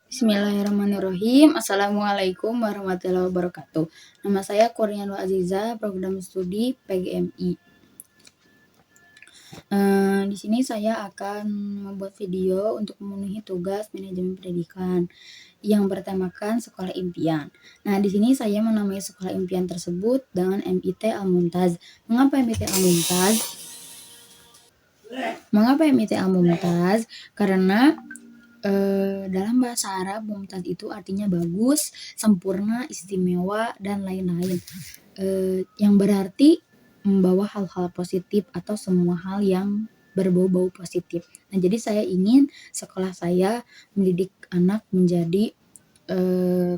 Bismillahirrahmanirrahim. Assalamualaikum warahmatullahi wabarakatuh. Nama saya Kurnianur Aziza, program studi PGMI. Di sini saya akan membuat video untuk memenuhi tugas manajemen pendidikan yang bertemakan sekolah impian. Nah, di sini saya menamai sekolah impian tersebut dengan MIT Al-Mumtaz. Mengapa MIT Al-Mumtaz? Karena dalam bahasa Arab, mumtaz itu artinya bagus, sempurna, istimewa, dan lain-lain. Yang berarti membawa hal-hal positif atau semua hal yang berbau-bau positif. Nah, jadi saya ingin sekolah saya mendidik anak menjadi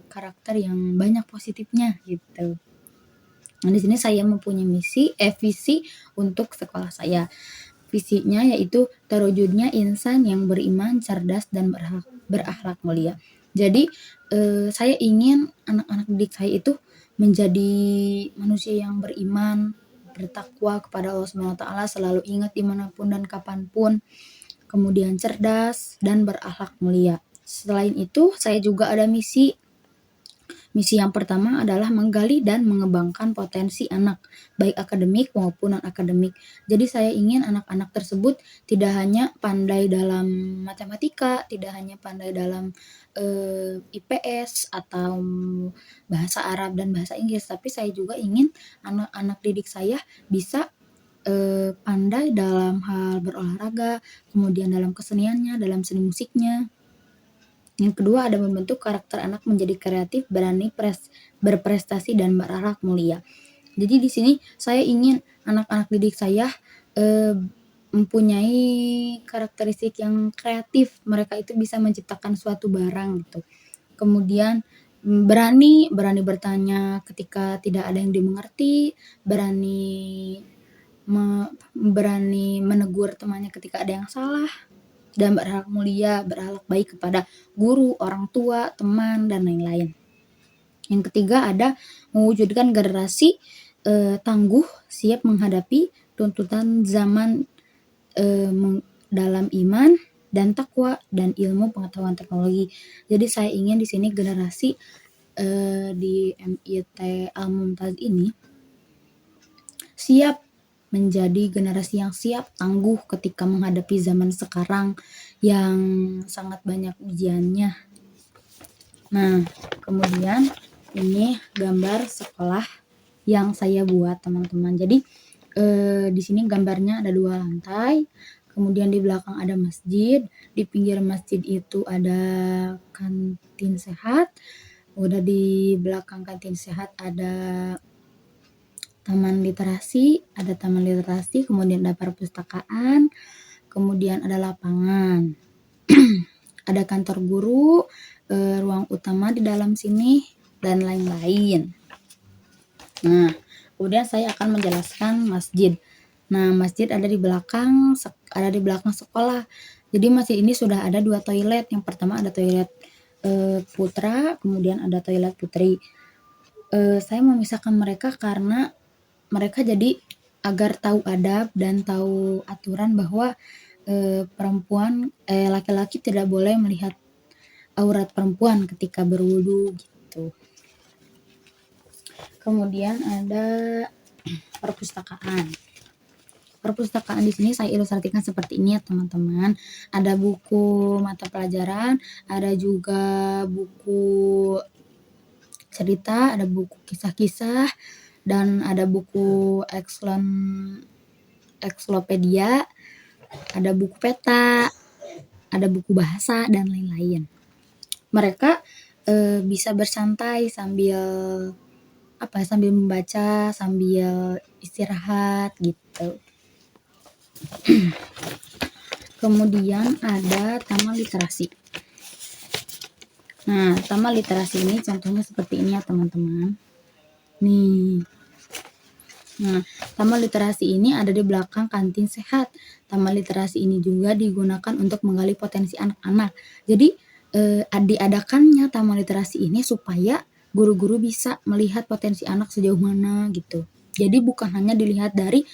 karakter yang banyak positifnya gitu. Nah, di sini saya mempunyai visi untuk sekolah saya. Visinya yaitu terwujudnya insan yang beriman, cerdas, dan berakhlak mulia. Jadi saya ingin anak-anak didik saya itu menjadi manusia yang beriman, bertakwa kepada Allah SWT, selalu ingat dimanapun dan kapanpun, kemudian cerdas dan berakhlak mulia. Selain itu, saya juga ada misi. Misi yang pertama adalah menggali dan mengembangkan potensi anak, baik akademik maupun non-akademik. Jadi saya ingin anak-anak tersebut tidak hanya pandai dalam matematika, tidak hanya pandai dalam IPS atau bahasa Arab dan bahasa Inggris, tapi saya juga ingin anak-anak didik saya bisa pandai dalam hal berolahraga, kemudian dalam keseniannya, dalam seni musiknya. Yang kedua ada membentuk karakter anak menjadi kreatif, berani berprestasi, dan berakhlak mulia. Jadi di sini saya ingin anak-anak didik saya mempunyai karakteristik yang kreatif. Mereka itu bisa menciptakan suatu barang gitu. Kemudian berani bertanya ketika tidak ada yang dimengerti, berani menegur temannya ketika ada yang salah, dan berakhlak mulia, berakhlak baik kepada guru, orang tua, teman, dan lain-lain. Yang ketiga ada mewujudkan generasi tangguh, siap menghadapi tuntutan zaman dalam iman dan takwa dan ilmu pengetahuan teknologi. Jadi saya ingin di sini generasi di MIT Al-Mumtaz ini siap menjadi generasi yang siap, tangguh ketika menghadapi zaman sekarang yang sangat banyak ujiannya. Nah, kemudian ini gambar sekolah yang saya buat, teman-teman. Jadi di sini gambarnya ada 2 lantai, kemudian di belakang ada masjid, di pinggir masjid itu ada kantin sehat, udah di belakang kantin sehat ada taman literasi, kemudian ada perpustakaan, kemudian ada lapangan, ada kantor guru, ruang utama di dalam sini, dan lain-lain. Nah, kemudian saya akan menjelaskan masjid. Nah, masjid ada di belakang sekolah. Jadi masjid ini sudah ada 2 toilet. Yang pertama ada toilet putra, kemudian ada toilet putri. Saya memisahkan mereka karena mereka jadi agar tahu adab dan tahu aturan bahwa laki-laki tidak boleh melihat aurat perempuan ketika berwudu gitu. Kemudian ada perpustakaan. Perpustakaan di sini saya ilustrasikan seperti ini ya, teman-teman. Ada buku mata pelajaran, ada juga buku cerita, ada buku kisah-kisah, dan ada buku eksklopedia, ada buku peta, ada buku bahasa, dan lain-lain. Mereka bisa bersantai sambil membaca, sambil istirahat gitu. Kemudian ada taman literasi. Nah, taman literasi ini contohnya seperti ini ya, teman-teman. Nih. Nah, taman literasi ini ada di belakang kantin sehat. Taman literasi ini juga digunakan untuk menggali potensi anak-anak. Jadi diadakannya taman literasi ini supaya guru-guru bisa melihat potensi anak sejauh mana gitu. Jadi bukan hanya dilihat dari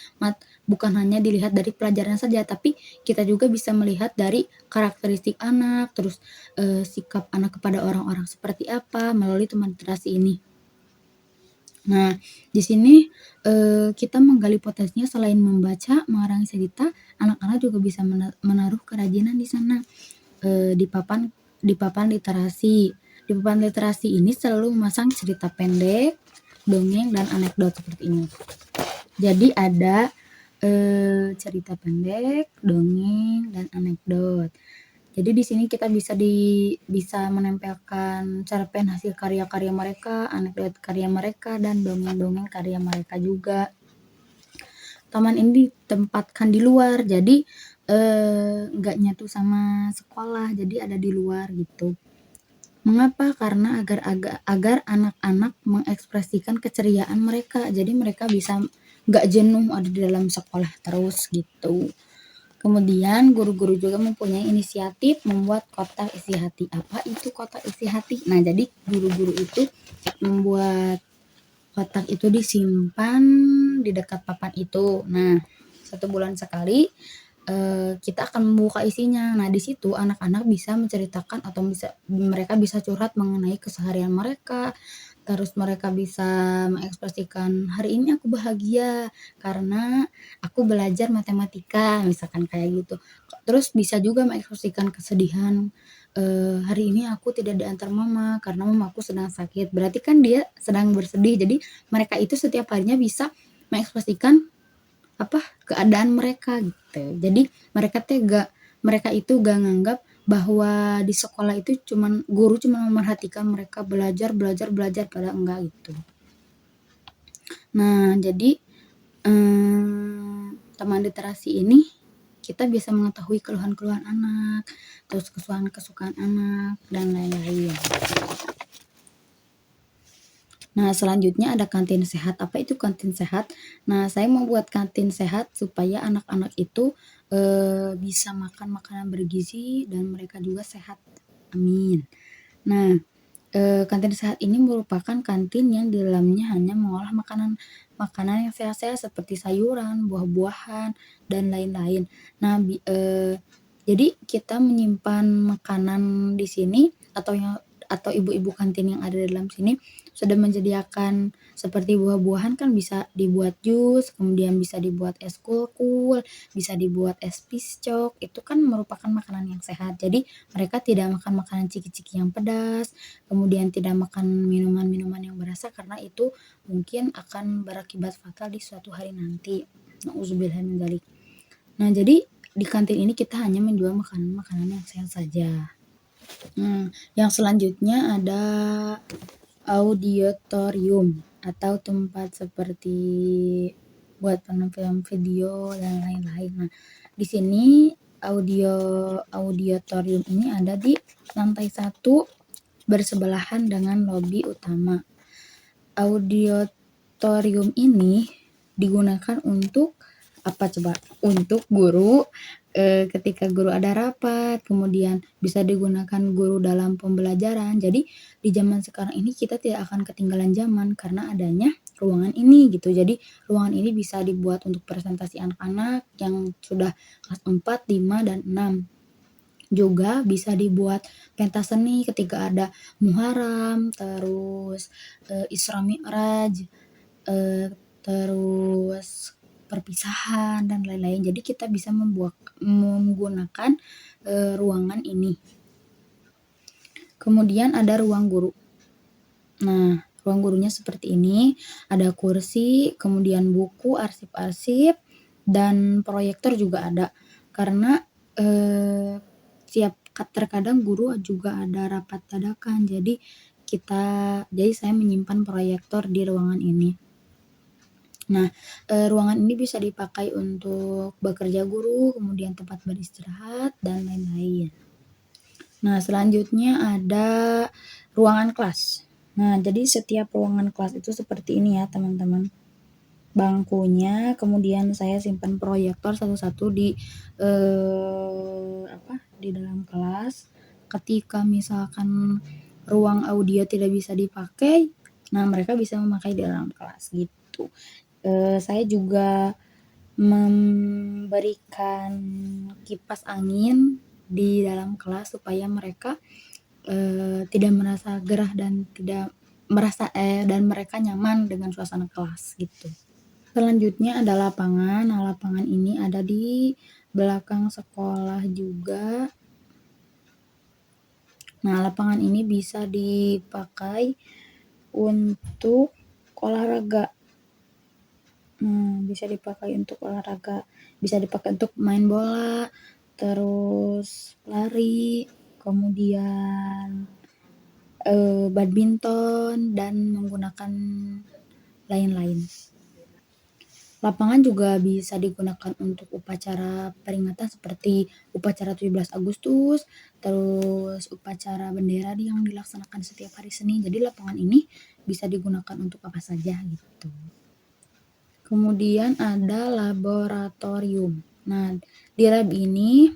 bukan hanya dilihat dari pelajaran saja, tapi kita juga bisa melihat dari karakteristik anak, terus, sikap anak kepada orang-orang seperti apa melalui teman literasi ini. Nah, di sini, kita menggali potensinya selain membaca, mengarang cerita, anak-anak juga bisa menaruh kerajinan di sana, di papan literasi. Di papan literasi ini selalu memasang cerita pendek, dongeng, dan anekdot seperti ini. Jadi ada, cerita pendek, dongeng, dan anekdot. Jadi di sini kita bisa menempelkan cerpen hasil karya-karya mereka, anekdot karya mereka, dan dongeng-dongeng karya mereka juga. Taman ini ditempatkan di luar, jadi nggak nyatu sama sekolah, jadi ada di luar gitu. Mengapa? Karena agar anak-anak mengekspresikan keceriaan mereka, jadi mereka bisa nggak jenuh ada di dalam sekolah terus gitu. Kemudian guru-guru juga mempunyai inisiatif membuat kotak isi hati. Apa itu kotak isi hati? Nah, jadi guru-guru itu membuat kotak itu disimpan di dekat papan itu. Nah, 1 bulan sekali, kita akan membuka isinya. Nah, di situ anak-anak bisa menceritakan atau mereka bisa curhat mengenai keseharian mereka, terus mereka bisa mengekspresikan, "Hari ini aku bahagia karena aku belajar matematika," misalkan kayak gitu. Terus bisa juga mengekspresikan kesedihan, "Hari ini aku tidak diantar mama karena mamaku sedang sakit." Berarti kan dia sedang bersedih. Jadi mereka itu setiap harinya bisa mengekspresikan keadaan mereka gitu. Jadi mereka itu gak nganggap bahwa di sekolah itu guru cuman memerhatikan mereka belajar belajar belajar, padahal enggak gitu. Nah, jadi, taman literasi ini kita bisa mengetahui keluhan-keluhan anak, terus kesukaan-kesukaan anak, dan lain-lain. Nah, selanjutnya ada kantin sehat. Apa itu kantin sehat? Nah, saya membuat kantin sehat supaya anak-anak itu, bisa makan makanan bergizi dan mereka juga sehat. Amin. Nah, kantin sehat ini merupakan kantin yang di dalamnya hanya mengolah makanan yang sehat-sehat seperti sayuran, buah-buahan, dan lain-lain. Nah, jadi kita menyimpan makanan di sini atau ibu-ibu kantin yang ada di dalam sini sudah menyediakan seperti buah-buahan kan bisa dibuat jus, kemudian bisa dibuat es kulkul, bisa dibuat es piscok, itu kan merupakan makanan yang sehat. Jadi mereka tidak makan makanan ciki-ciki yang pedas, kemudian tidak makan minuman-minuman yang berasa karena itu mungkin akan berakibat fatal di suatu hari nanti. Nauzubillah min dzalik. Nah, jadi di kantin ini kita hanya menjual makanan-makanan yang sehat saja. Yang selanjutnya ada auditorium atau tempat seperti buat penonton video dan lain-lain. Nah, di sini auditorium ini ada di lantai 1 bersebelahan dengan lobi utama. Auditorium ini digunakan untuk apa coba? Untuk guru, ketika guru ada rapat, kemudian bisa digunakan guru dalam pembelajaran. Jadi di zaman sekarang ini kita tidak akan ketinggalan zaman karena adanya ruangan ini gitu. Jadi ruangan ini bisa dibuat untuk presentasi anak-anak yang sudah kelas 4, 5, dan 6. Juga bisa dibuat pentas seni ketika ada Muharram, terus, Isra Mi'raj, terus perpisahan dan lain-lain. Jadi kita bisa menggunakan, ruangan ini. Kemudian ada ruang guru. Nah, ruang gurunya seperti ini, ada kursi, kemudian buku, arsip-arsip, dan proyektor juga ada. Karena, terkadang guru juga ada rapat dadakan, jadi saya menyimpan proyektor di ruangan ini. Nah, ruangan ini bisa dipakai untuk bekerja guru, kemudian tempat beristirahat, dan lain-lain. Nah, selanjutnya ada ruangan kelas. Nah, jadi setiap ruangan kelas itu seperti ini ya, teman-teman. Bangkunya, kemudian saya simpan proyektor satu-satu di dalam kelas. Ketika misalkan ruang audio tidak bisa dipakai, nah mereka bisa memakai di dalam kelas gitu. Saya juga memberikan kipas angin di dalam kelas supaya mereka tidak merasa gerah dan mereka nyaman dengan suasana kelas gitu. Selanjutnya ada lapangan. Nah, lapangan ini ada di belakang sekolah juga. Nah, lapangan ini bisa dipakai untuk olahraga. Bisa dipakai untuk olahraga, bisa dipakai untuk main bola, terus lari, kemudian badminton dan menggunakan lain-lain. Lapangan juga bisa digunakan untuk upacara peringatan seperti upacara 17 Agustus, terus upacara bendera yang dilaksanakan setiap hari Senin. Jadi lapangan ini bisa digunakan untuk apa saja gitu. Kemudian ada laboratorium. Nah, di lab ini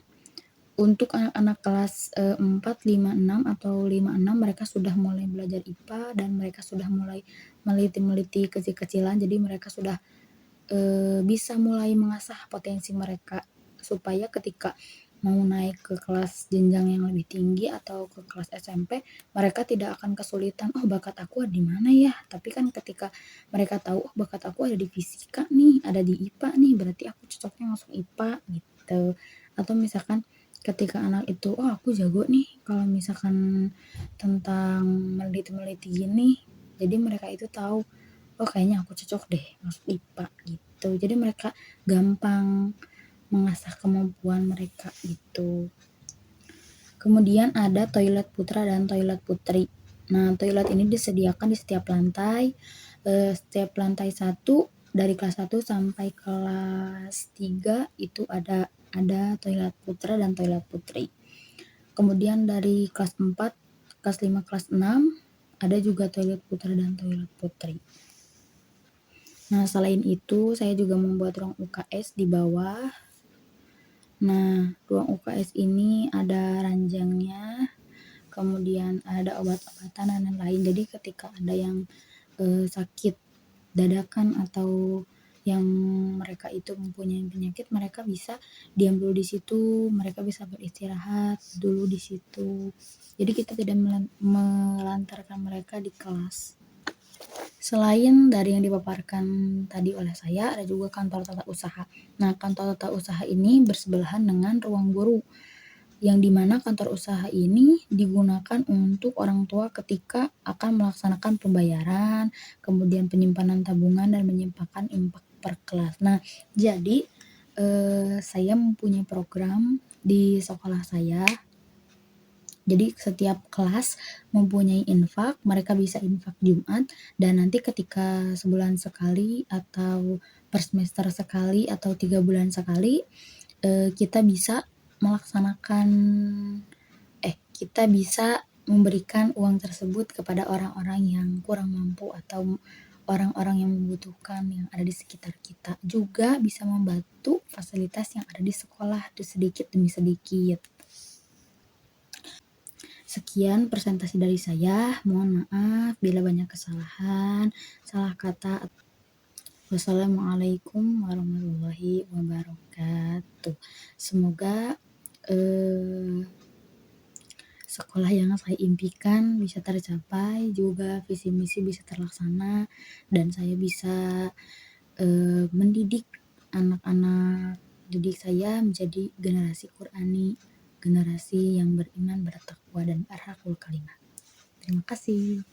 untuk anak-anak kelas 4, 5, 6 atau 5, 6 mereka sudah mulai belajar IPA dan mereka sudah mulai meliti-meliti kecil-kecilan. Jadi mereka sudah bisa mulai mengasah potensi mereka supaya ketika mau naik ke kelas jenjang yang lebih tinggi atau ke kelas SMP, mereka tidak akan kesulitan, "Oh, bakat aku ada di mana ya?" Tapi kan ketika mereka tahu, "Oh, bakat aku ada di fisika nih, ada di IPA nih, berarti aku cocoknya masuk IPA," gitu. Atau misalkan ketika anak itu, "Oh, aku jago nih kalau misalkan tentang meliti-meliti gini," jadi mereka itu tahu, "Oh, kayaknya aku cocok deh masuk IPA," gitu. Jadi mereka gampang mengasah kemampuan mereka gitu. Kemudian ada toilet putra dan toilet putri. Nah, toilet ini disediakan di setiap lantai. Setiap lantai 1 dari kelas 1 sampai kelas 3 itu ada toilet putra dan toilet putri. Kemudian dari kelas 4, kelas 5, kelas 6 ada juga toilet putra dan toilet putri. Nah, selain itu saya juga membuat ruang UKS di bawah. Nah, ruang UKS ini ada ranjangnya, kemudian ada obat-obatan dan lain-lain. Jadi ketika ada yang sakit dadakan atau yang mereka itu mempunyai penyakit, mereka bisa diam dulu di situ, mereka bisa beristirahat dulu di situ. Jadi kita tidak melantarkan mereka di kelas. Selain dari yang dipaparkan tadi oleh saya, ada juga kantor tata usaha. Nah, kantor tata usaha ini bersebelahan dengan ruang guru, yang dimana kantor usaha ini digunakan untuk orang tua ketika akan melaksanakan pembayaran, kemudian penyimpanan tabungan dan menyimpan impak per kelas. Nah, jadi saya mempunyai program di sekolah saya. Jadi setiap kelas mempunyai infak, mereka bisa infak Jumat, dan nanti ketika sebulan sekali atau per semester sekali atau 3 bulan sekali, kita bisa melaksanakan kita bisa memberikan uang tersebut kepada orang-orang yang kurang mampu atau orang-orang yang membutuhkan yang ada di sekitar kita. Juga bisa membantu fasilitas yang ada di sekolah itu sedikit demi sedikit. Sekian presentasi dari saya. Mohon maaf bila banyak kesalahan, salah kata. Wassalamualaikum warahmatullahi wabarakatuh. Semoga sekolah yang saya impikan bisa tercapai, juga visi misi bisa terlaksana, dan saya bisa mendidik anak-anak didik saya menjadi generasi Qur'ani, generasi yang beriman, bertakwa, dan berakhlakul karimah. Terima kasih.